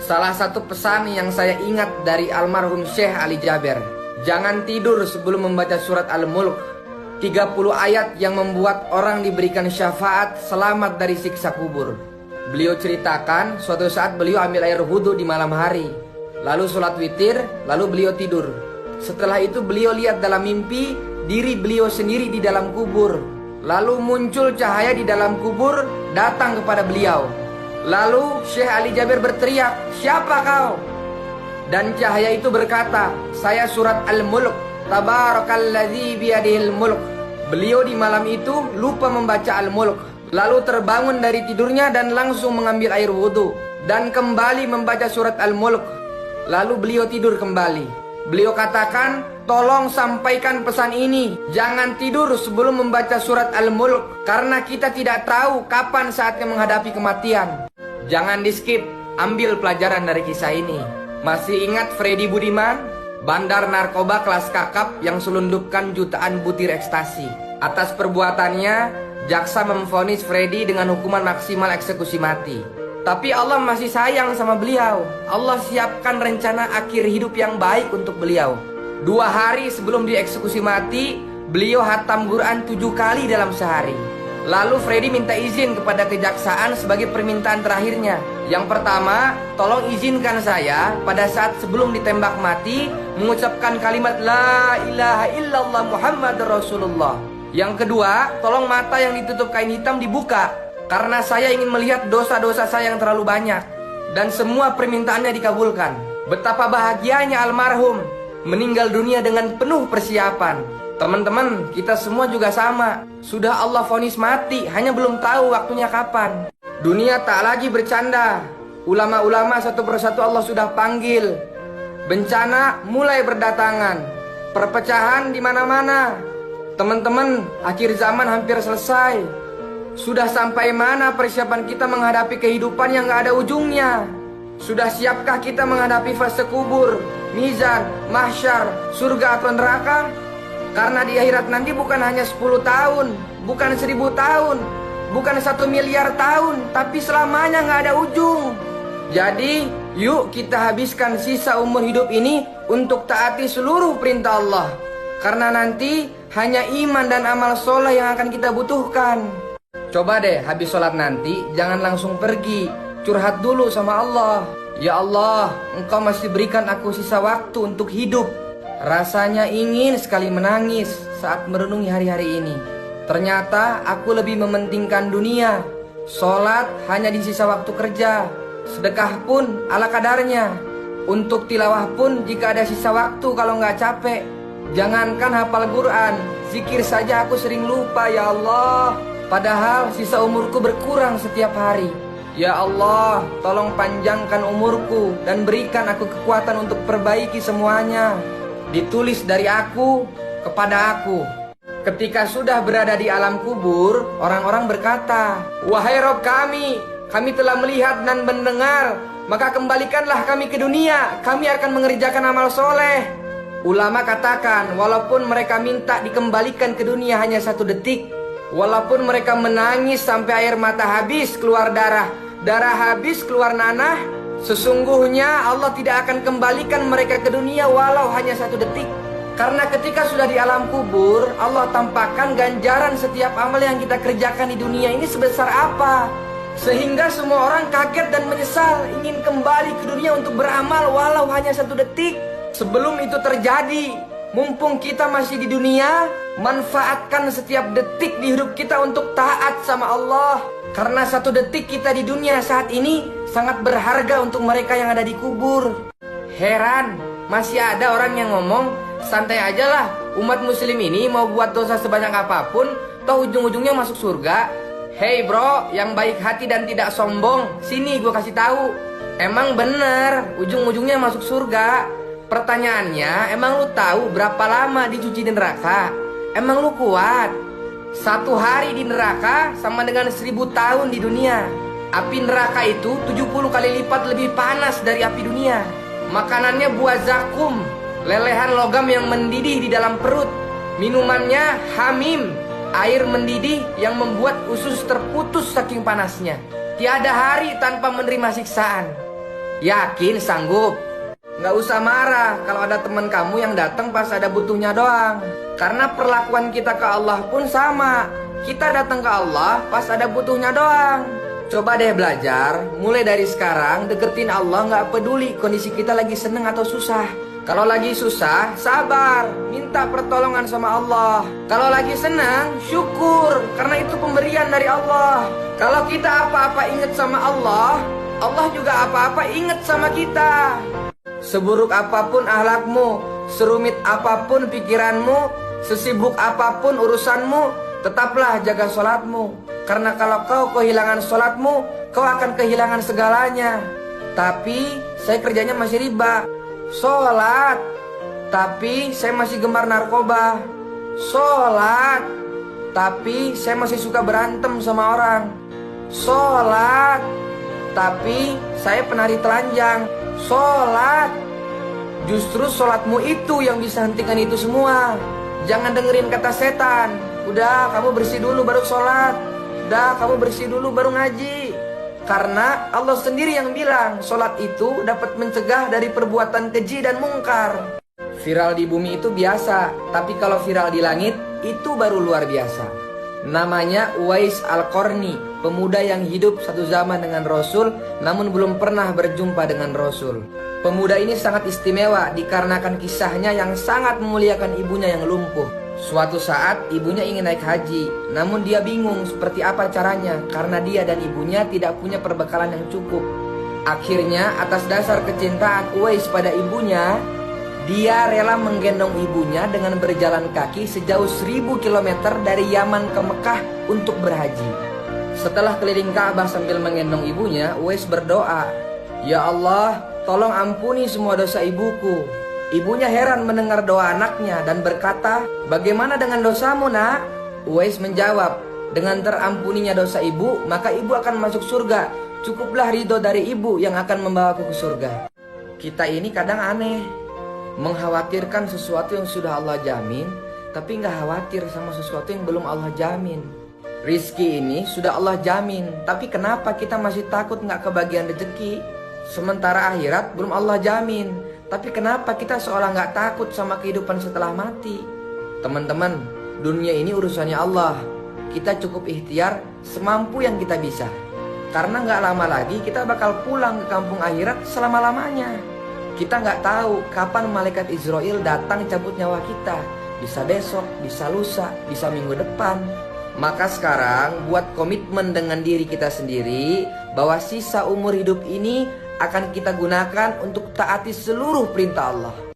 Salah satu pesan yang saya ingat dari almarhum Syekh Ali Jaber, jangan tidur sebelum membaca surat Al-Mulk. 30 ayat yang membuat orang diberikan syafaat selamat dari siksa kubur. Beliau ceritakan suatu saat beliau ambil air wudhu di malam hari, lalu sholat witir, lalu beliau tidur. Setelah itu beliau lihat dalam mimpi diri beliau sendiri di dalam kubur. Lalu muncul cahaya di dalam kubur datang kepada beliau. Lalu Syekh Ali Jaber berteriak, "Siapa kau?" Dan cahaya itu berkata, "Saya surat Al-Mulk, Tabarakalladzi biyadihil mulk." Beliau di malam itu lupa membaca Al-Mulk, lalu terbangun dari tidurnya dan langsung mengambil air wudhu dan kembali membaca surat Al-Mulk. Lalu beliau tidur kembali. Beliau katakan, "Tolong sampaikan pesan ini, jangan tidur sebelum membaca surat Al-Mulk, karena kita tidak tahu kapan saatnya menghadapi kematian." Jangan di skip, ambil pelajaran dari kisah ini. Masih ingat Freddy Budiman, bandar narkoba kelas kakap yang selundupkan jutaan butir ekstasi? Atas perbuatannya, jaksa memvonis Freddy dengan hukuman maksimal eksekusi mati. Tapi Allah masih sayang sama beliau. Allah siapkan rencana akhir hidup yang baik untuk beliau. 2 hari sebelum dieksekusi mati, beliau hatam Quran 7 kali dalam sehari. Lalu Freddy minta izin kepada kejaksaan sebagai permintaan terakhirnya. Yang pertama, tolong izinkan saya pada saat sebelum ditembak mati mengucapkan kalimat La ilaha illallah Muhammad Rasulullah. Yang kedua, tolong mata yang ditutup kain hitam dibuka, karena saya ingin melihat dosa-dosa saya yang terlalu banyak. Dan semua permintaannya dikabulkan. Betapa bahagianya almarhum meninggal dunia dengan penuh persiapan. Teman-teman, kita semua juga sama. Sudah Allah vonis mati, hanya belum tahu waktunya kapan. Dunia tak lagi bercanda. Ulama-ulama satu persatu Allah sudah panggil. Bencana mulai berdatangan. Perpecahan di mana-mana. Teman-teman, akhir zaman hampir selesai. Sudah sampai mana persiapan kita menghadapi kehidupan yang gak ada ujungnya? Sudah siapkah kita menghadapi fase kubur, mizan, mahsyar, surga atau neraka? Karena di akhirat nanti bukan hanya 10 tahun, bukan 1000 tahun, bukan 1 miliar tahun, tapi selamanya gak ada ujung. Jadi, yuk kita habiskan sisa umur hidup ini untuk taati seluruh perintah Allah. Karena nanti hanya iman dan amal soleh yang akan kita butuhkan. Coba deh habis sholat nanti, jangan langsung pergi. Curhat dulu sama Allah. Ya Allah, Engkau masih berikan aku sisa waktu untuk hidup. Rasanya ingin sekali menangis saat merenungi hari-hari ini. Ternyata aku lebih mementingkan dunia. Sholat hanya di sisa waktu kerja. Sedekah pun ala kadarnya. Untuk tilawah pun jika ada sisa waktu kalau nggak capek. Jangankan hafal Quran, zikir saja aku sering lupa ya Allah. Padahal sisa umurku berkurang setiap hari. Ya Allah, tolong panjangkan umurku dan berikan aku kekuatan untuk perbaiki semuanya. Ditulis dari aku kepada aku. Ketika sudah berada di alam kubur, orang-orang berkata, "Wahai Rob kami telah melihat dan mendengar, maka kembalikanlah kami ke dunia, kami akan mengerjakan amal soleh." Ulama katakan, walaupun mereka minta dikembalikan ke dunia hanya 1 detik, walaupun mereka menangis sampai air mata habis keluar darah habis keluar nanah, sesungguhnya Allah tidak akan kembalikan mereka ke dunia walau hanya 1 detik. Karena ketika sudah di alam kubur, Allah tampakkan ganjaran setiap amal yang kita kerjakan di dunia ini sebesar apa. Sehingga semua orang kaget dan menyesal, ingin kembali ke dunia untuk beramal walau hanya 1 detik. Sebelum itu terjadi, mumpung kita masih di dunia, manfaatkan setiap detik di hidup kita untuk taat sama Allah. Karena 1 detik kita di dunia saat ini sangat berharga untuk mereka yang ada di kubur. Heran, masih ada orang yang ngomong, santai aja lah, umat muslim ini mau buat dosa sebanyak apapun, toh ujung-ujungnya masuk surga. Hey bro, yang baik hati dan tidak sombong, sini gue kasih tahu. Emang bener, ujung-ujungnya masuk surga. Pertanyaannya, emang lu tahu berapa lama dicuci di neraka? Emang lu kuat? 1 hari di neraka sama dengan 1000 tahun di dunia. Api neraka itu 70 kali lipat lebih panas dari api dunia. Makanannya buah zakum, lelehan logam yang mendidih di dalam perut. Minumannya hamim, air mendidih yang membuat usus terputus saking panasnya. Tiada hari tanpa menerima siksaan. Yakin sanggup? Nggak usah marah kalau ada teman kamu yang datang pas ada butuhnya doang. Karena perlakuan kita ke Allah pun sama. Kita datang ke Allah pas ada butuhnya doang. Coba deh belajar, mulai dari sekarang deketin Allah nggak peduli kondisi kita lagi seneng atau susah. Kalau lagi susah, sabar, minta pertolongan sama Allah. Kalau lagi senang, syukur, karena itu pemberian dari Allah. Kalau kita apa-apa ingat sama Allah, Allah juga apa-apa ingat sama kita. Seburuk apapun ahlakmu, serumit apapun pikiranmu, sesibuk apapun urusanmu, tetaplah jaga sholatmu. Karena kalau kau kehilangan sholatmu, kau akan kehilangan segalanya. Tapi saya kerjanya masih riba. Sholat, tapi saya masih gemar narkoba. Sholat, tapi saya masih suka berantem sama orang. Sholat, tapi saya penari telanjang. Sholat, justru sholatmu itu yang bisa hentikan itu semua. Jangan dengerin kata setan. Udah, kamu bersih dulu baru sholat. Udah, kamu bersih dulu baru ngaji. Karena Allah sendiri yang bilang sholat itu dapat mencegah dari perbuatan keji dan mungkar. Viral di bumi itu biasa, tapi kalau viral di langit itu baru luar biasa. Namanya Uwais Al-Qarni, pemuda yang hidup satu zaman dengan Rasul namun belum pernah berjumpa dengan Rasul. Pemuda ini sangat istimewa dikarenakan kisahnya yang sangat memuliakan ibunya yang lumpuh. Suatu saat ibunya ingin naik haji, namun dia bingung seperti apa caranya karena dia dan ibunya tidak punya perbekalan yang cukup. Akhirnya atas dasar kecintaan Uwais pada ibunya, dia rela menggendong ibunya dengan berjalan kaki sejauh 1000 km dari Yaman ke Mekah untuk berhaji. Setelah keliling Ka'bah sambil menggendong ibunya, Uwais berdoa, "Ya Allah, tolong ampuni semua dosa ibuku." Ibunya heran mendengar doa anaknya dan berkata, "Bagaimana dengan dosamu, nak?" Uwais menjawab, "Dengan terampuninya dosa ibu, maka ibu akan masuk surga. Cukuplah ridho dari ibu yang akan membawaku ke surga." Kita ini kadang aneh, mengkhawatirkan sesuatu yang sudah Allah jamin, tapi nggak khawatir sama sesuatu yang belum Allah jamin. Rizki ini sudah Allah jamin, tapi kenapa kita masih takut nggak kebagian rezeki? Sementara akhirat belum Allah jamin, tapi kenapa kita seolah nggak takut sama kehidupan setelah mati? Teman-teman, dunia ini urusannya Allah. Kita cukup ikhtiar semampu yang kita bisa. Karena nggak lama lagi kita bakal pulang ke kampung akhirat selama-lamanya. Kita nggak tahu kapan malaikat Israel datang cabut nyawa kita. Bisa besok, bisa lusa, bisa minggu depan. Maka sekarang buat komitmen dengan diri kita sendiri bahwa sisa umur hidup ini akan kita gunakan untuk taati seluruh perintah Allah.